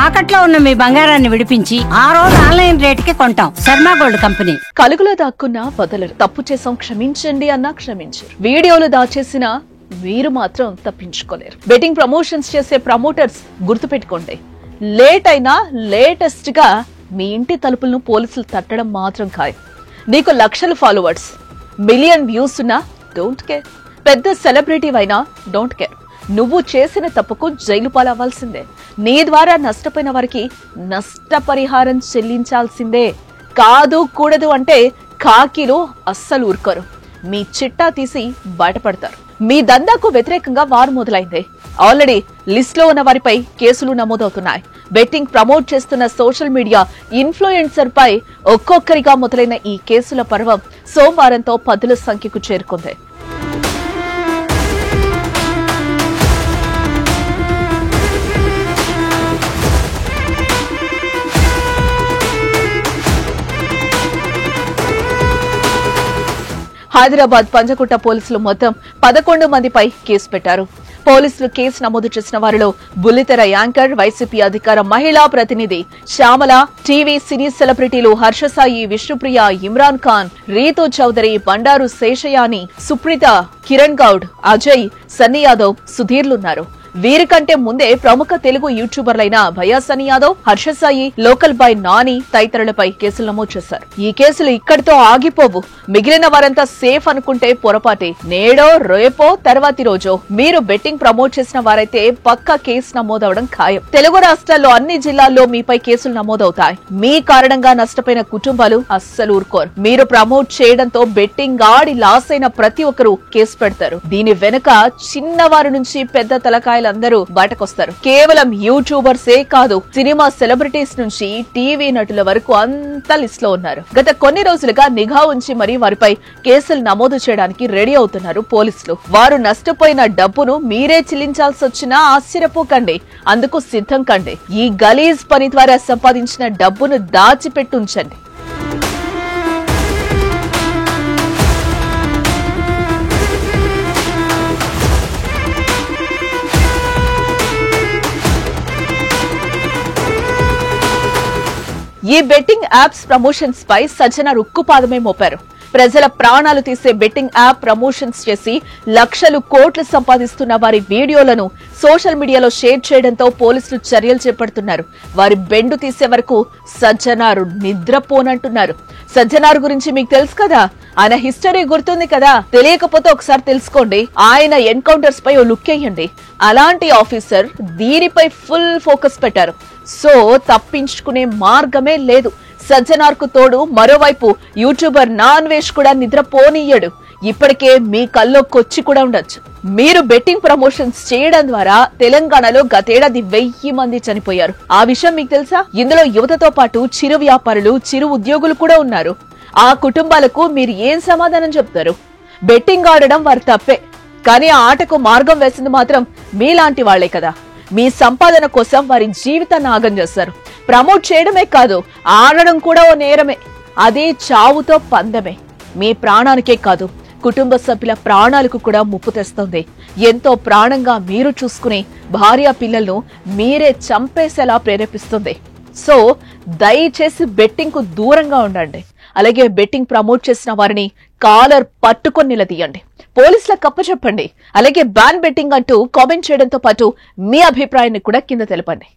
తాకట్లో ఉన్న మీ బంగారాన్ని విడిపించి ఆ రోజు ఆన్లైన్ రేటుకి కొంటాం. Sharma gold company. కలుగులో దాక్కున్నా వదలరు. తప్పు చేసాం క్షమించండి అన్నా క్షమించరు. వీడియోలు దాచేసినా మీరు మాత్రం తప్పించుకోలేరు. బెట్టింగ్ ప్రమోషన్స్ చేసే ప్రమోటర్స్ గుర్తుపెట్టుకోండి, లేట్ అయినా లేటెస్ట్ గా మీ ఇంటి తలుపులను పోలీసులు తట్టడం మాత్రం ఖాయం. నీకు లక్షల ఫాలోవర్స్, మిలియన్ వ్యూస్ ఉన్నా డోంట్ కేర్. పెద్ద సెలబ్రిటీ అయినా డోంట్ కేర్. నువ్వు చేసిన తప్పుకు జైలు పాలవ్వాల్సిందే. నీ ద్వారా నష్టపోయిన వారికి నష్టపరిహారం చెల్లించాల్సిందే. కాదు కూడదు అంటే కాకిలో అస్సలు ఊరుకోరు. మీ చిట్టా తీసి బయటపడతారు. మీ దందాకు వ్యతిరేకంగా వారు మొదలైందే. ఆల్రెడీ లిస్ట్ లో ఉన్న వారిపై కేసులు నమోదవుతున్నాయి. బెట్టింగ్ ప్రమోట్ చేస్తున్న సోషల్ మీడియా ఇన్ఫ్లుయెన్సర్ పై ఒక్కొక్కరిగా మొదలైన ఈ కేసుల పర్వం సోమవారంతో 10ల సంఖ్యకు చేరుకుంది. హైదరాబాద్ పంజగుట్ట పోలీసులు మొత్తం 11 మందిపై కేసు పెట్టారు. పోలీసులు కేసు నమోదు చేసిన వారిలో బుల్లితెర యాంకర్, వైసీపీ అధికార మహిళా ప్రతినిధి శ్యామల, టీవీ సినీ సెలబ్రిటీలు హర్షసాయి, విష్ణుప్రియ, ఇమ్రాన్ ఖాన్, రీతూ చౌదరి, బండారు శేషయాని, సుప్రీత, కిరణ్ గౌడ్, అజయ్, సన్నీ యాదవ్, సుధీర్లున్నారు. వీరికంటే ముందే ప్రముఖ తెలుగు యూట్యూబర్లైన భయ్యా సన్నీ యాదవ్, హర్షసాయి, లోకల్ బాయ్ నాని తదితరులపై కేసులు నమోదు చేశారు. ఈ కేసులు ఇక్కడితో ఆగిపోవు. మిగిలిన వారంతా సేఫ్ అనుకుంటే పొరపాటే. నేడో రేపో తర్వాతి రోజో మీరు బెట్టింగ్ ప్రమోట్ చేసిన వారైతే పక్కా కేసు నమోదవడం ఖాయం. తెలుగు రాష్ట్రాల్లో అన్ని జిల్లాల్లో మీపై కేసులు నమోదవుతాయి. మీ కారణంగా నష్టపోయిన కుటుంబాలు అస్సలు ఊరుకోరు. మీరు ప్రమోట్ చేయడంతో బెట్టింగ్ ఆడి లాస్ అయిన ప్రతి ఒక్కరూ కేసు పెడతారు. దీని వెనుక చిన్నవారి నుంచి పెద్ద తలకాయలందరూ బయటకొస్తారు. కేవలం యూట్యూబర్సే కాదు, సినిమా సెలబ్రిటీస్ నుంచి టీవీ నటుల వరకు అంతా లిస్ట్ లో ఉన్నారు. గత కొన్ని రోజులుగా నిఘా ఉంచి మరీ వారిపై కేసులు నమోదు చేయడానికి రెడీ అవుతున్నారు పోలీసులు. వారు నష్టపోయిన డబ్బును మీరే చెల్లించాల్సి వచ్చినా ఆశ్చర్యపోకండి, అందుకు సిద్ధం కండి. ఈ గలీజ్ పని ద్వారా సంపాదించిన డబ్బును దాచిపెట్టుంచండి. ఈ బెట్టింగ్ యాప్స్ ప్రమోషన్స్ పై సజ్జన ఉక్కుపాదమే మోపారు. ప్రజల ప్రాణాలు తీసే బెట్టింగ్ యాప్ ప్రమోషన్స్ చేసి లక్షలు కోట్లు సంపాదిస్తున్న వారి వీడియోలను సోషల్ మీడియాలో షేర్ చేయడంతో పోలీసులు చర్యలు చేపడుతున్నారు. వారి బెండు తీసే వరకు సజ్జనారు నిద్రపోనంటున్నారు. సజ్జనారు గురించి మీకు తెలుసు కదా, ఆయన హిస్టరీ గుర్తుంది కదా. తెలియకపోతే ఒకసారి తెలుసుకోండి. ఆయన ఎన్కౌంటర్స్ పై ఓ లుక్ వేయండి. అలాంటి ఆఫీసర్ దీనిపై ఫుల్ ఫోకస్ పెట్టారు. సో తప్పించుకునే మార్గమే లేదు. సజ్జనార్కు తోడు మరోవైపు యూట్యూబర్ నాన్వేష్ కూడా నిద్రపోనీయడు. ఇప్పటికే మీ కల్లోకొచ్చి కూడా ఉండొచ్చు. మీరు బెట్టింగ్ ప్రమోషన్స్ చేయడం ద్వారా తెలంగాణలో గతేడాది 1000 మంది చనిపోయారు. ఆ విషయం మీకు తెలుసా? ఇందులో యువతతో పాటు చిరు వ్యాపారులు, చిరు ఉద్యోగులు కూడా ఉన్నారు. ఆ కుటుంబాలకు మీరు ఏం సమాధానం చెప్తారు? బెట్టింగ్ ఆడడం వారి తప్పే, కానీ ఆ ఆటకు మార్గం వేసింది మాత్రం మీలాంటి వాళ్లే కదా. మీ సంపాదన కోసం వారి జీవితాన్ని ఆగం చేస్తారు. ప్రమోట్ చేయడమే కాదు, ఆడడం కూడా ఓ నేరమే. అదే చావుతో పందెమే. మీ ప్రాణానికే కాదు, కుటుంబ సభ్యుల ప్రాణాలకు కూడా ముప్పు తెస్తుంది. ఎంతో ప్రాణంగా మీరు చూసుకునే భార్య పిల్లలను మీరే చంపేసేలా ప్రేరేపిస్తుంది. సో దయచేసి బెట్టింగ్ కు దూరంగా ఉండండి. అలాగే బెట్టింగ్ ప్రమోట్ చేసిన వారిని కాలర్ పట్టుకొని నిలదీయండి. పోలీసులకు కప్పచెప్పండి. అలాగే బ్యాన్ బెట్టింగ్ అంటూ కామెంట్ చేయడంతో పాటు మీ అభిప్రాయాన్ని కూడా కింద తెలపండి.